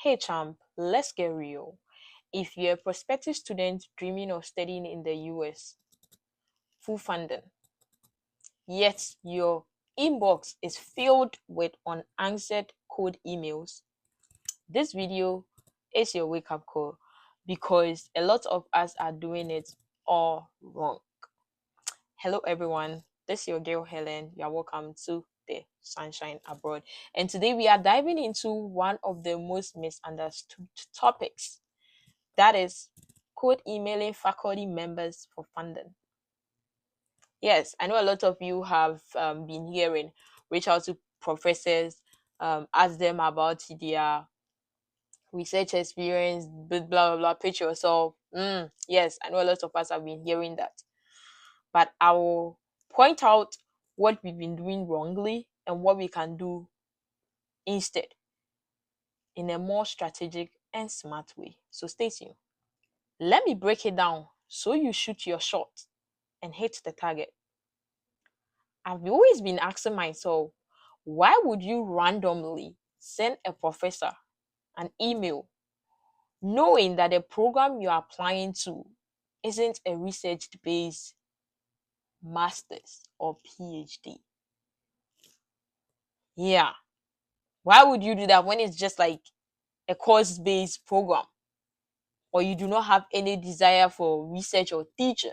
Hey champ, let's get real. If you're a prospective student dreaming of studying in the US, full funding, yet your inbox is filled with unanswered code emails, this video is your wake up call because a lot of us are doing it all wrong. Hello, everyone. This is your girl Helen. You are welcome to the Sunshine Abroad. And today we are diving into one of the most misunderstood topics, that is code emailing faculty members for funding. Yes, I know a lot of you have been hearing, reach out to professors, ask them about their research experience, blah, blah, blah, pitch yourself. Yes, I know a lot of us have been hearing that. But I will point out what we've been doing wrongly and what we can do instead in a more strategic and smart way. So stay tuned. Let me break it down so you shoot your shot and hit the target. I've always been asking myself, why would you randomly send a professor an email knowing that the program you're applying to isn't a research based master's or PhD? Yeah. Why would you do that when it's just like a course based program or you do not have any desire for research or teaching?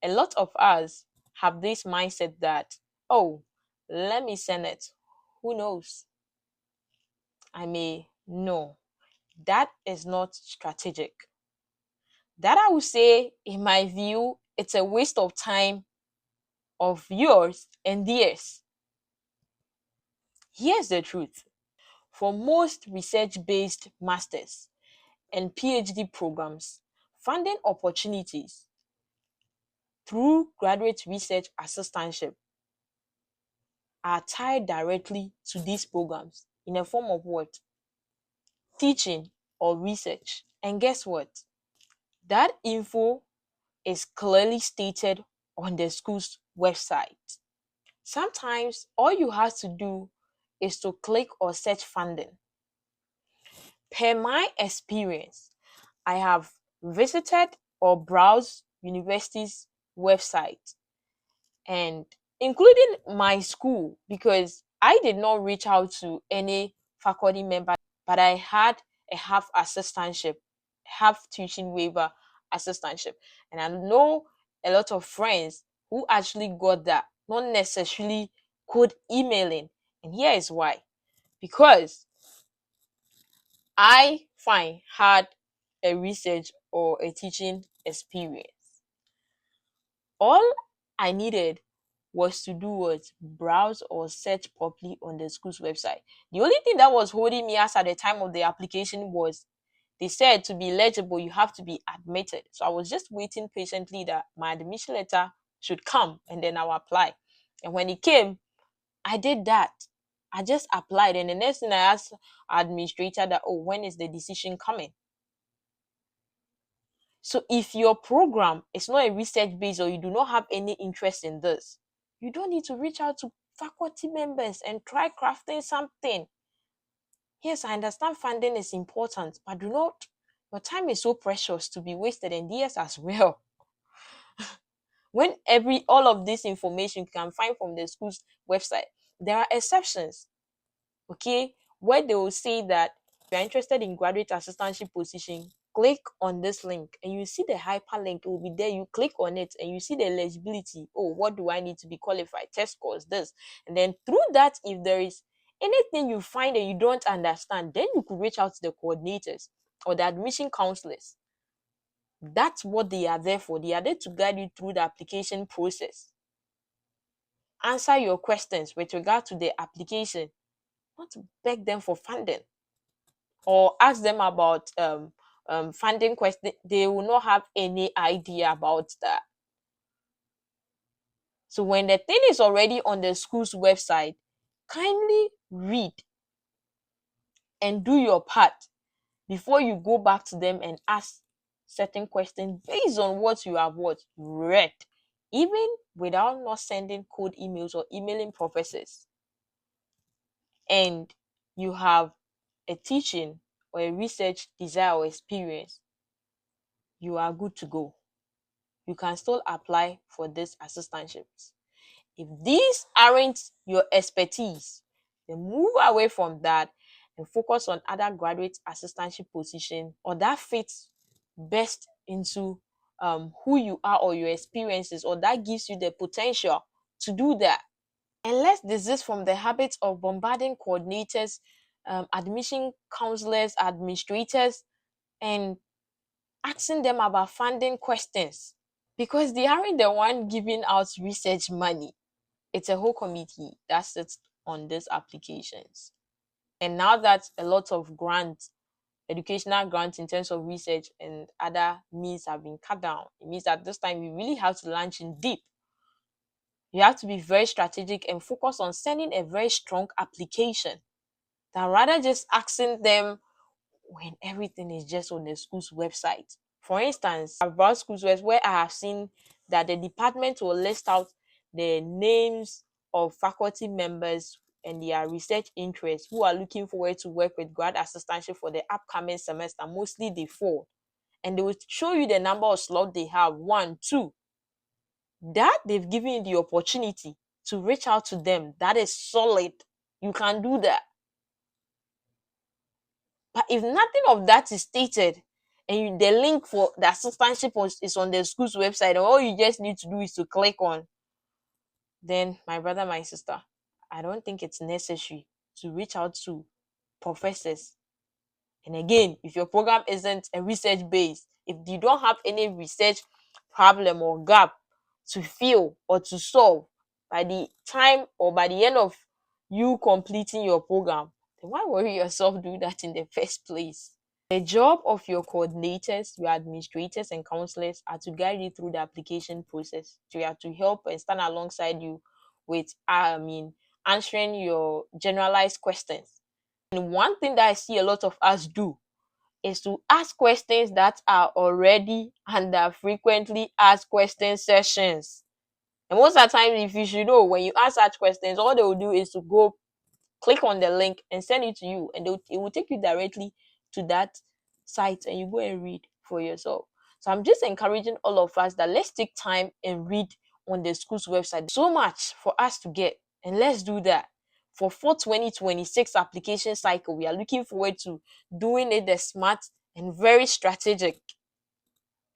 A lot of us have this mindset that, oh, let me send it. Who knows? I may know. That is not strategic. That I would say, in my view, it's a waste of time of yours and theirs. Here's the truth. For most research-based masters and PhD programs, funding opportunities through graduate research assistantship are tied directly to these programs in a form of what? Teaching or research. And guess what? That info is clearly stated on the school's website. Sometimes all you have to do is to click or search funding. Per my experience, I have visited or browsed universities' website, and including my school, because I did not reach out to any faculty member, but I had a half assistantship, half teaching waiver assistantship. And I know a lot of friends who actually got that, not necessarily code emailing. And here is why. Because I had a research or a teaching experience. All I needed was to do what? Browse or search properly on the school's website. The only thing that was holding me as at the time of the application was they said to be eligible, you have to be admitted. So I was just waiting patiently that my admission letter should come and then I'll apply. And when it came, I did that. I just applied. And the next thing I asked administrator that, oh, when is the decision coming? So if your program is not a research based or you do not have any interest in this, you don't need to reach out to faculty members and try crafting something. Yes, I understand funding is important, but do not, your time is so precious to be wasted, and theirs as well. When all of this information you can find from the school's website, there are exceptions, okay, where they will say that if you're interested in graduate assistantship position, click on this link and you see the hyperlink. It will be there. You click on it and you see the eligibility. Oh, what do I need to be qualified? Test scores, this. And then through that, if there is anything you find that you don't understand, then you could reach out to the coordinators or the admission counselors. That's what they are there for. They are there to guide you through the application process. Answer your questions with regard to the application, not to beg them for funding or ask them about funding question. They will not have any idea about that. So when the thing is already on the school's website, kindly read and do your part before you go back to them and ask certain questions based on what you have read, even without not sending code emails or emailing professors. And you have a teaching or a research desire or experience, you are good to go. You can still apply for these assistantships. If these aren't your expertise, then move away from that and focus on other graduate assistantship position, or that fits best into who you are or your experiences, or that gives you the potential to do that. And let's desist from the habit of bombarding coordinators, admission counselors, administrators, and asking them about funding questions, because they aren't the one giving out research money. It's a whole committee that sits on these applications. And now that a lot of grants, educational grants in terms of research and other means have been cut down, it means that this time we really have to launch in deep. You have to be very strategic and focus on sending a very strong application than rather just asking them when everything is just on the school's website. For instance, about schools where I have seen that the department will list out the names of faculty members and their research interests who are looking forward to work with grad assistantship for the upcoming semester, mostly the fall. And they will show you the number of slots they have, 1, 2. That they've given you the opportunity to reach out to them. That is solid. You can do that. But if nothing of that is stated, and the link for the assistantship is on the school's website, and all you just need to do is to click on, then my brother, my sister, I don't think it's necessary to reach out to professors. And again, if your program isn't a research based, if you don't have any research problem or gap to fill or to solve by the time or by the end of you completing your program, then why worry yourself do that in the first place? The job of your coordinators, your administrators, and counselors are to guide you through the application process. They are to help and stand alongside you with, answering your generalized questions. And one thing that I see a lot of us do is to ask questions that are already under frequently asked question sessions. And most of the time, if you should know, when you ask such questions, all they will do is to go click on the link and send it to you, and it will take you directly to that site, and you go and read for yourself. So I'm just encouraging all of us that let's take time and read on the school's website. So much for us to get, and let's do that. For 2026 application cycle, we are looking forward to doing it the smart and very strategic.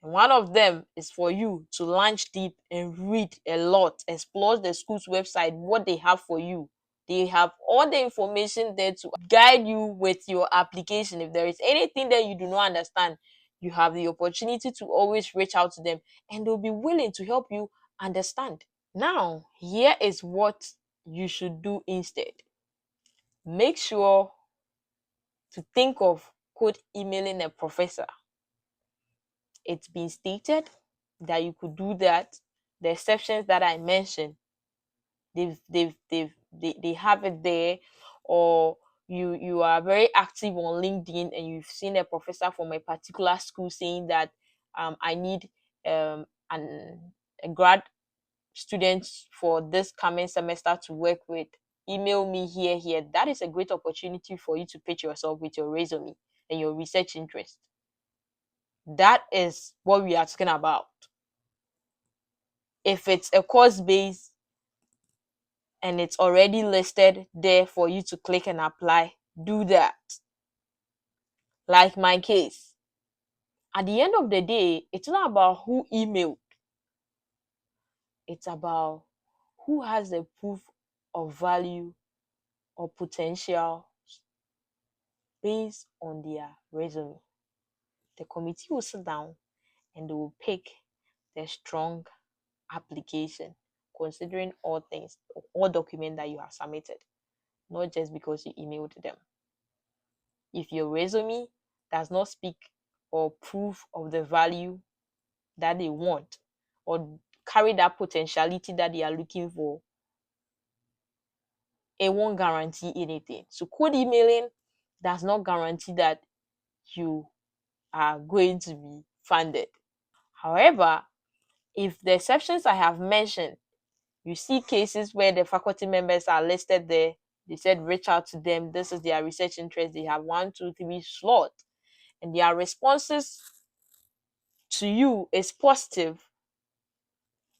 And one of them is for you to launch deep and read a lot, explore the school's website, what they have for you. They have all the information there to guide you with your application. If there is anything that you do not understand, you have the opportunity to always reach out to them, and they'll be willing to help you understand. Now, here is what you should do instead. Make sure to think of emailing a professor. It's been stated that you could do that. The exceptions that I mentioned, they have it there. Or you are very active on LinkedIn and you've seen a professor from a particular school saying that I need a grad student for this coming semester to work with. Email me here. That is a great opportunity for you to pitch yourself with your resume and your research interest. That is what we are talking about. If it's a course base and it's already listed there for you to click and apply, do that. Like my case. At the end of the day, it's not about who emailed. It's about who has the proof of value or potential based on their resume. The committee will sit down and they will pick the strong application, considering all things, all documents that you have submitted, not just because you emailed them. If your resume does not speak or prove of the value that they want or carry that potentiality that they are looking for, it won't guarantee anything. So cold emailing does not guarantee that you are going to be funded. However, if the exceptions I have mentioned, you see cases where the faculty members are listed there, They said reach out to them. This is their research interest. They have 1, 2, 3 slot, and their responses to you is positive.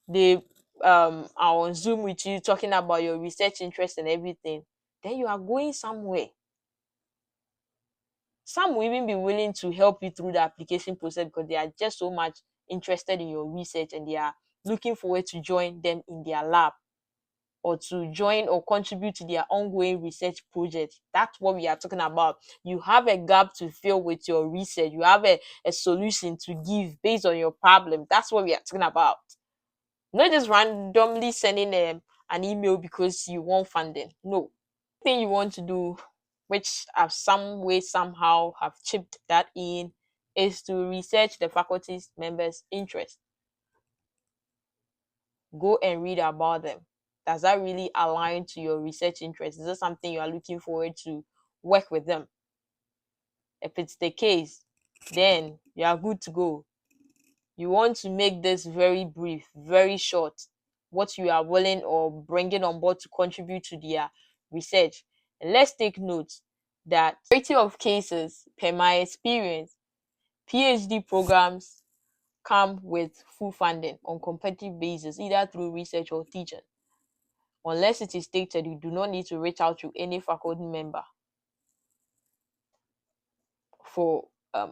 They are on Zoom with you talking about your research interest and everything. Then you are going somewhere. Some will even be willing to help you through the application process because they are just so much interested in your research and they are looking forward to join them in their lab or to join or contribute to their ongoing research project. That's what we are talking about. You have a gap to fill with your research. You have a solution to give based on your problem. That's what we are talking about. Not just randomly sending an email because you want funding. No. Thing you want to do, which have some way somehow have chipped that in, is to research the faculty's members' interest. Go and read about them. Does that really align to your research interest? Is that something you are looking forward to work with them? If it's the case, then you are good to go. You want to make this very brief, very short, what you are willing or bringing on board to contribute to their research. And let's take note that majority of cases, per my experience, PhD programs come with full funding on competitive basis, either through research or teaching. Unless it is stated, you do not need to reach out to any faculty member for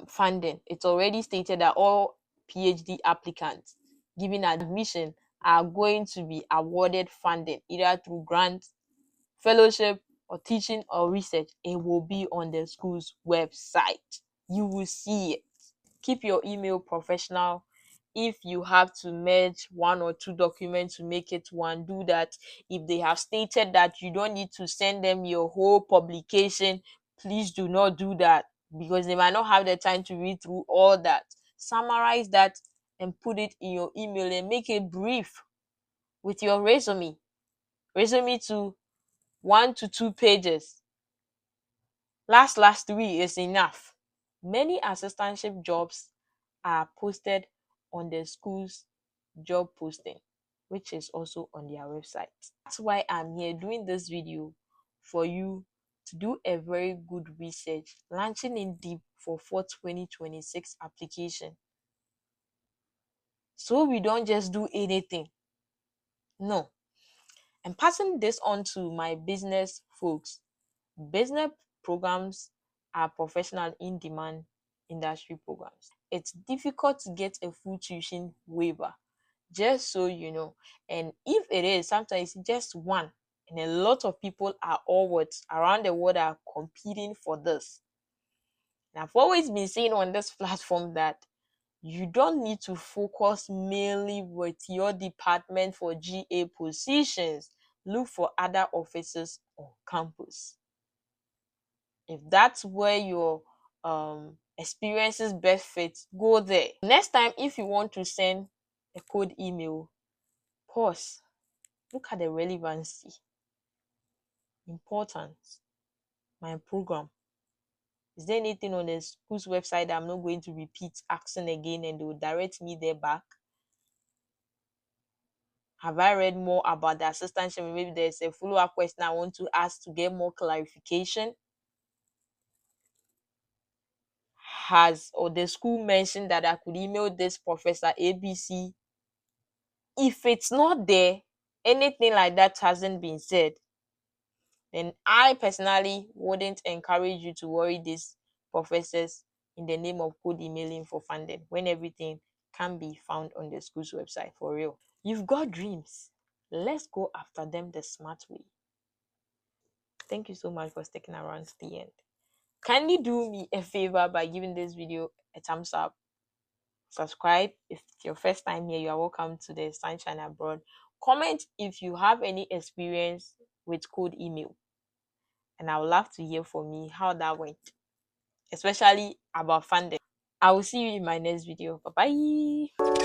funding. It's already stated that all PhD applicants given admission are going to be awarded funding either through grants, fellowship, or teaching or research. It will be on the school's website. You will see it. Keep your email professional. If you have to merge 1 or 2 documents to make it one, do that. If they have stated that you don't need to send them your whole publication, please do not do that because they might not have the time to read through all that. Summarize that and put it in your email and make it brief with your resume. Resume to 1 to 2 pages. Last 3 is enough. Many assistantship jobs are posted on the school's job posting, which is also on their website. That's why I'm here doing this video for you to do a very good research, launching in deep for 2026 application. So we don't just do anything. No. I'm passing this on to my business folks. Business programs are professional in demand industry programs. It's difficult to get a full tuition waiver, just so you know. And if it is, sometimes it's just one. And a lot of people are always around the world are competing for this. And I've always been saying on this platform that you don't need to focus mainly with your department for GA positions. Look for other offices on campus. If that's where your experiences best fit, go there. Next time, if you want to send a code email, pause. Look at the relevancy, importance, my program. Is there anything on the school's website that I'm not going to repeat asking again and they will direct me there back? Have I read more about the assistantship? Maybe there's a follow-up question I want to ask to get more clarification. Has or the school mentioned that I could email this Professor ABC? If it's not there, anything like that hasn't been said, then I personally wouldn't encourage you to worry these professors in the name of code emailing for funding when everything can be found on the school's website for real. You've got dreams. Let's go after them the smart way. Thank you so much for sticking around to the end. Kindly do me a favor by giving this video a thumbs up. Subscribe if it's your first time here. You are welcome to the Sunshine Abroad. Comment if you have any experience with code email, and I would love to hear from me how that went, especially about funding. I will see you in my next video. Bye bye.